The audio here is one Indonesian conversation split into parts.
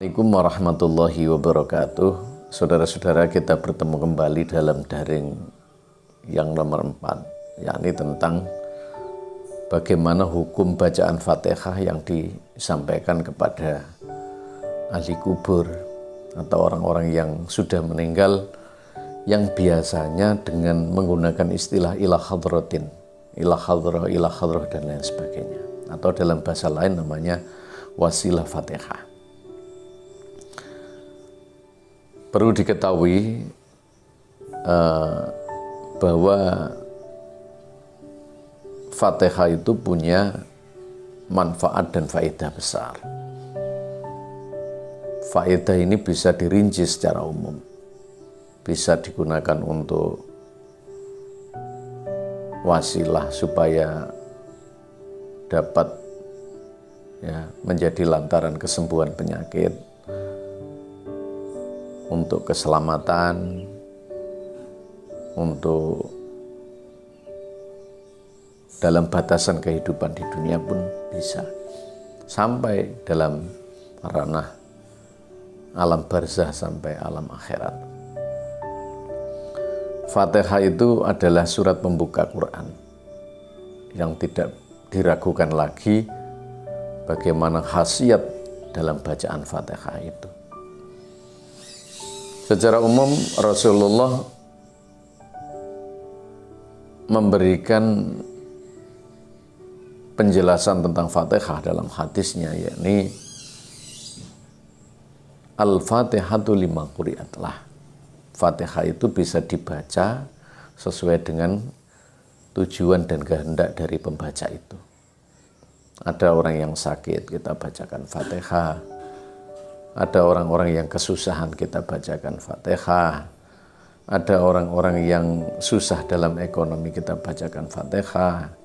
Assalamualaikum warahmatullahi wabarakatuh. Saudara-saudara, kita bertemu kembali dalam daring yang nomor 4, yakni tentang bagaimana hukum bacaan Fatihah yang disampaikan kepada ahli kubur atau orang-orang yang sudah meninggal, yang biasanya dengan menggunakan istilah ila hadratin, ila hadrah dan lain sebagainya, atau dalam bahasa lain namanya wasilah Fatihah. Perlu diketahui bahwa Fatihah itu punya manfaat dan faedah besar. Faedah ini bisa dirinci secara umum, bisa digunakan untuk wasilah supaya dapat menjadi lantaran kesembuhan penyakit, untuk keselamatan, untuk dalam batasan kehidupan di dunia pun bisa, sampai dalam ranah alam barzah sampai alam akhirat. Fatihah itu adalah surat pembuka Quran yang tidak diragukan lagi bagaimana khasiat dalam bacaan Fatihah itu. Secara umum Rasulullah memberikan penjelasan tentang Fatihah dalam hadisnya, yakni Al-Fatihatu lima quri'atlah. Fatihah itu bisa dibaca sesuai dengan tujuan dan kehendak dari pembaca itu. Ada orang yang sakit, kita bacakan Fatihah. Ada orang-orang yang kesusahan, kita bacakan Fatihah. Ada orang-orang yang susah dalam ekonomi, kita bacakan Fatihah.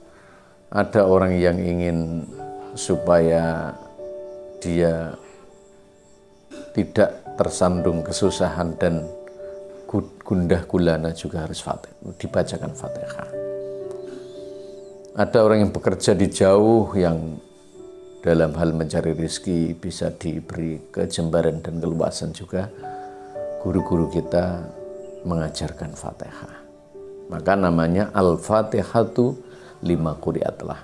Ada orang yang ingin supaya dia tidak tersandung kesusahan dan gundah gulana, juga harus dibacakan Fatihah. Ada orang yang bekerja di jauh, yang dalam hal mencari rezeki bisa diberi kejembaran dan keluasan juga. Guru-guru kita mengajarkan Fatihah. Maka namanya Al-Fatihatu lima quri'atlah.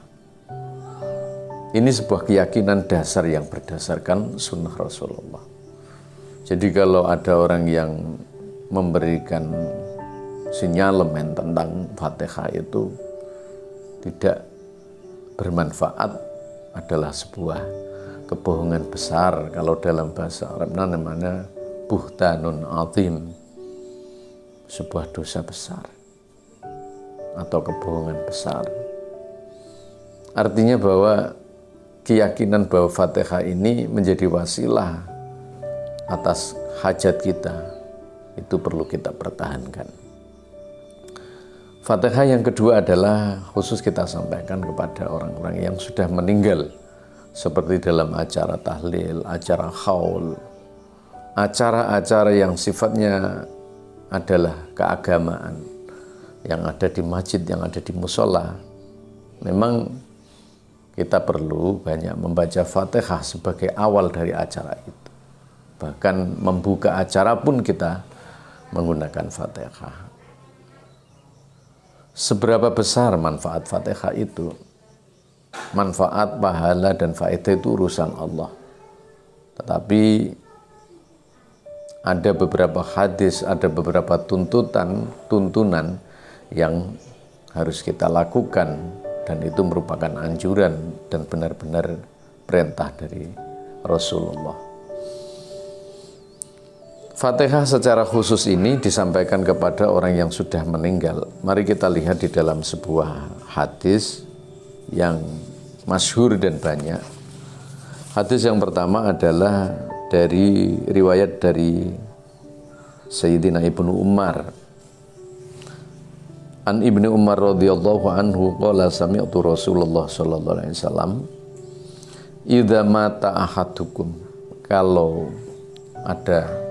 Ini sebuah keyakinan dasar yang berdasarkan sunnah Rasulullah. Jadi kalau ada orang yang memberikan sinyalemen tentang Fatihah itu tidak bermanfaat, adalah sebuah kebohongan besar. Kalau dalam bahasa Arab namanya buhtanun azim, sebuah dosa besar atau kebohongan besar. Artinya bahwa keyakinan bahwa Fatihah ini menjadi wasilah atas hajat kita, itu perlu kita pertahankan. Fatihah yang kedua adalah khusus kita sampaikan kepada orang-orang yang sudah meninggal, seperti dalam acara tahlil, acara haul, acara-acara yang sifatnya adalah keagamaan, yang ada di masjid, yang ada di musola. Memang kita perlu banyak membaca Fatihah sebagai awal dari acara itu. Bahkan membuka acara pun kita menggunakan Fatihah. Seberapa besar manfaat Fatihah itu? Manfaat, pahala, dan faedah itu urusan Allah. Tetapi ada beberapa hadis, ada beberapa tuntunan yang harus kita lakukan, dan itu merupakan anjuran dan benar-benar perintah dari Rasulullah. Fatihah secara khusus ini disampaikan kepada orang yang sudah meninggal. Mari kita lihat di dalam sebuah hadis yang masyhur dan banyak. Hadis yang pertama adalah dari riwayat dari Sayyidina Ibnu Umar. An Ibnu Umar radhiyallahu anhu qala sami'tu Rasulullah sallallahu alaihi wasallam idza mata ahadukum, kalau ada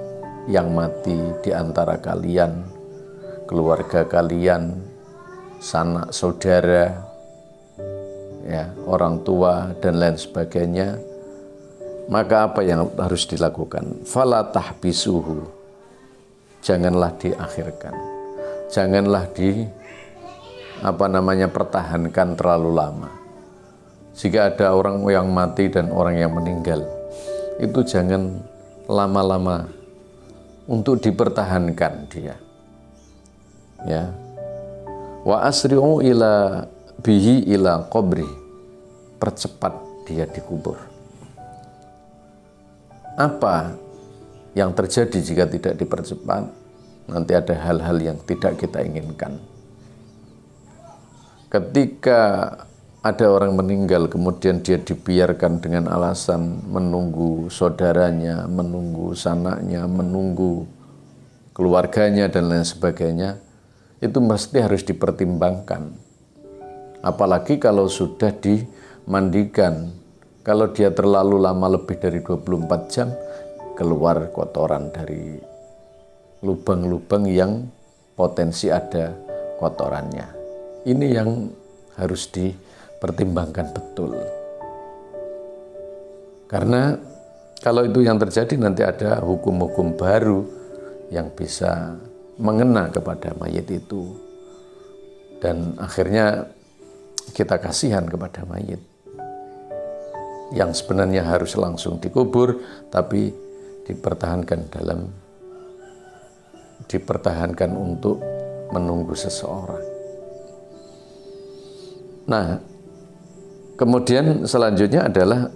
yang mati di antara kalian, keluarga kalian, sanak saudara, orang tua dan lain sebagainya, Maka apa yang harus dilakukan? Fala tahbisuhu, janganlah diakhirkan, janganlah pertahankan terlalu lama. Jika ada orang yang mati dan orang yang meninggal, itu jangan lama-lama untuk dipertahankan dia. Ya. Wa asri'u ila bihi ila qabri, percepat dia dikubur. Apa yang terjadi jika tidak dipercepat? Nanti ada hal-hal yang tidak kita inginkan. Ketika ada orang meninggal, kemudian dia dibiarkan dengan alasan menunggu saudaranya, menunggu sanaknya, menunggu keluarganya, dan lain sebagainya, itu mesti harus dipertimbangkan. Apalagi kalau sudah dimandikan, kalau dia terlalu lama lebih dari 24 jam, keluar kotoran dari lubang-lubang yang potensi ada kotorannya. Ini yang harus dipertimbangkan betul. Karena kalau itu yang terjadi, nanti ada hukum-hukum baru yang bisa mengena kepada mayit itu. Dan akhirnya kita kasihan kepada mayit yang sebenarnya harus langsung dikubur, tapi dipertahankan untuk menunggu seseorang. Nah, kemudian selanjutnya adalah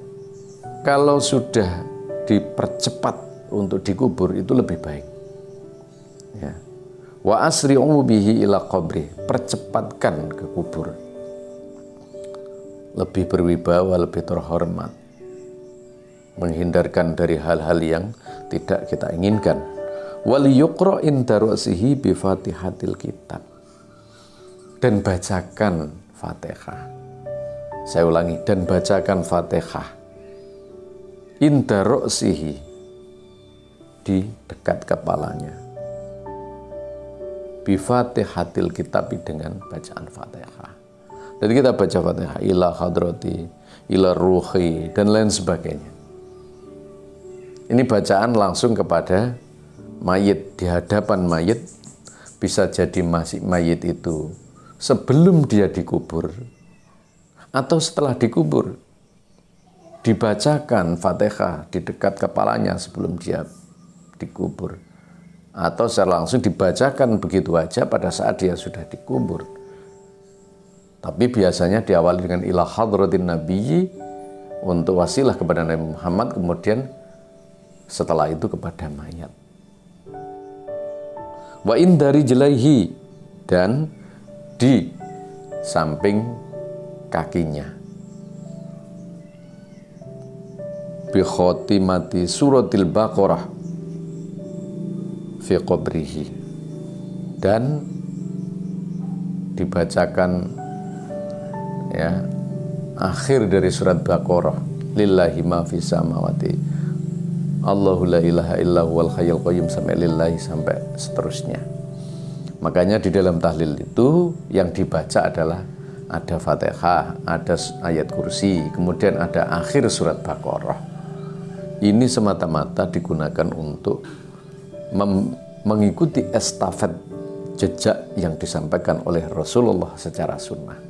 kalau sudah dipercepat untuk dikubur, itu lebih baik. Ya. Wa asri'u bihi ila qabri, percepatkan ke kubur. Lebih berwibawa, lebih terhormat. Menghindarkan dari hal-hal yang tidak kita inginkan. Wal yuqra inda ra'sihi bi Fatihatil kitab. Dan bacakan Fatihah. Saya ulangi, dan bacakan Fatihah. Inda ra'sihi, di dekat kepalanya. Bi Fatihatil kitab, dengan bacaan Fatihah. Jadi kita baca Fatihah, ila hadrati, ila ruhi, dan lain sebagainya. Ini bacaan langsung kepada mayit, di hadapan mayit. Bisa jadi masih mayit itu sebelum dia dikubur atau setelah dikubur. Dibacakan Fatihah di dekat kepalanya sebelum dia dikubur. Atau secara langsung dibacakan begitu aja pada saat dia sudah dikubur. Tapi biasanya diawali dengan ila hadratin nabiyyi, untuk wasilah kepada Nabi Muhammad, kemudian setelah itu kepada mayat. Wa indari jelaihi, dan di samping kakinya. Bi khotimati suratil Baqarah fi qabrihi, dan dibacakan akhir dari surat Baqarah, lillahi ma fis samawati, Allahu la ilaha illa huwal hayyul qayyum, sampai lillahi, sampai seterusnya. Makanya di dalam tahlil itu yang dibaca adalah ada Fatihah, ada ayat kursi, kemudian ada akhir surat Baqarah. Ini semata-mata digunakan untuk mengikuti estafet jejak yang disampaikan oleh Rasulullah secara sunnah.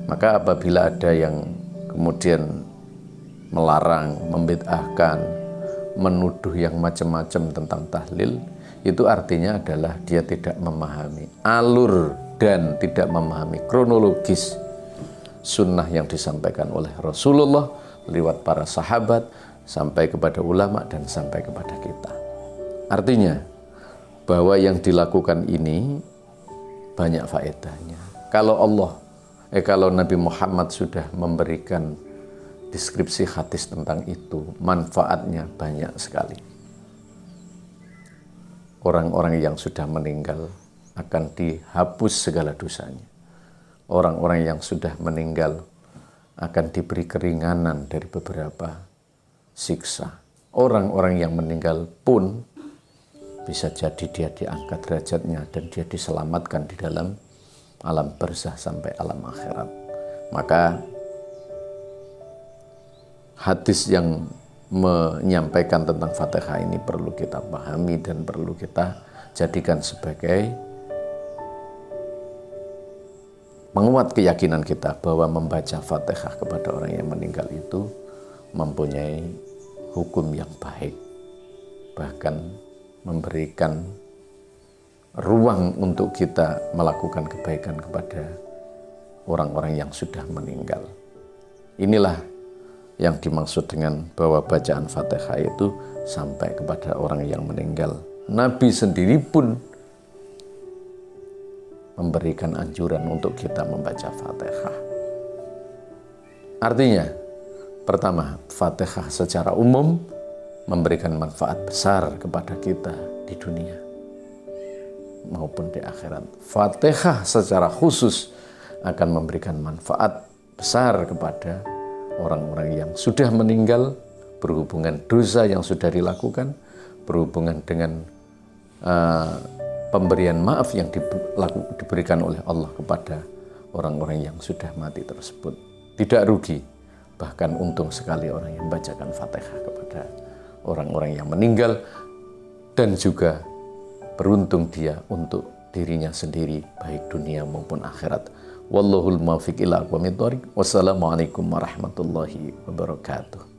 Maka apabila ada yang kemudian melarang, membid'ahkan, menuduh yang macam-macam tentang tahlil, itu artinya adalah dia tidak memahami alur dan tidak memahami kronologis sunnah yang disampaikan oleh Rasulullah lewat para sahabat, sampai kepada ulama, dan sampai kepada kita. Artinya bahwa yang dilakukan ini banyak faedahnya. Kalau Nabi Muhammad sudah memberikan deskripsi hadis tentang itu, manfaatnya banyak sekali. Orang-orang yang sudah meninggal akan dihapus segala dosanya. Orang-orang yang sudah meninggal akan diberi keringanan dari beberapa siksa. Orang-orang yang meninggal pun bisa jadi dia diangkat derajatnya dan dia diselamatkan di dalam alam barzah sampai alam akhirat. Maka hadis yang menyampaikan tentang Fatihah ini perlu kita pahami dan perlu kita jadikan sebagai menguat keyakinan kita bahwa membaca Fatihah kepada orang yang meninggal itu mempunyai hukum yang baik, bahkan memberikan ruang untuk kita melakukan kebaikan kepada orang-orang yang sudah meninggal. Inilah yang dimaksud dengan bahwa bacaan Fatihah itu sampai kepada orang yang meninggal. Nabi sendiri pun memberikan anjuran untuk kita membaca Fatihah. Artinya, pertama, Fatihah secara umum memberikan manfaat besar kepada kita di dunia maupun di akhirat. Fatihah secara khusus akan memberikan manfaat besar kepada orang-orang yang sudah meninggal, berhubungan dosa yang sudah dilakukan, berhubungan dengan pemberian maaf yang diberikan oleh Allah kepada orang-orang yang sudah mati tersebut. Tidak rugi, bahkan untung sekali orang yang membacakan Fatihah kepada orang-orang yang meninggal, dan juga beruntung dia untuk dirinya sendiri baik dunia maupun akhirat. Wallahul muwaffiq ila aqwamit thoriq. Wassalamualaikum warahmatullahi wabarakatuh.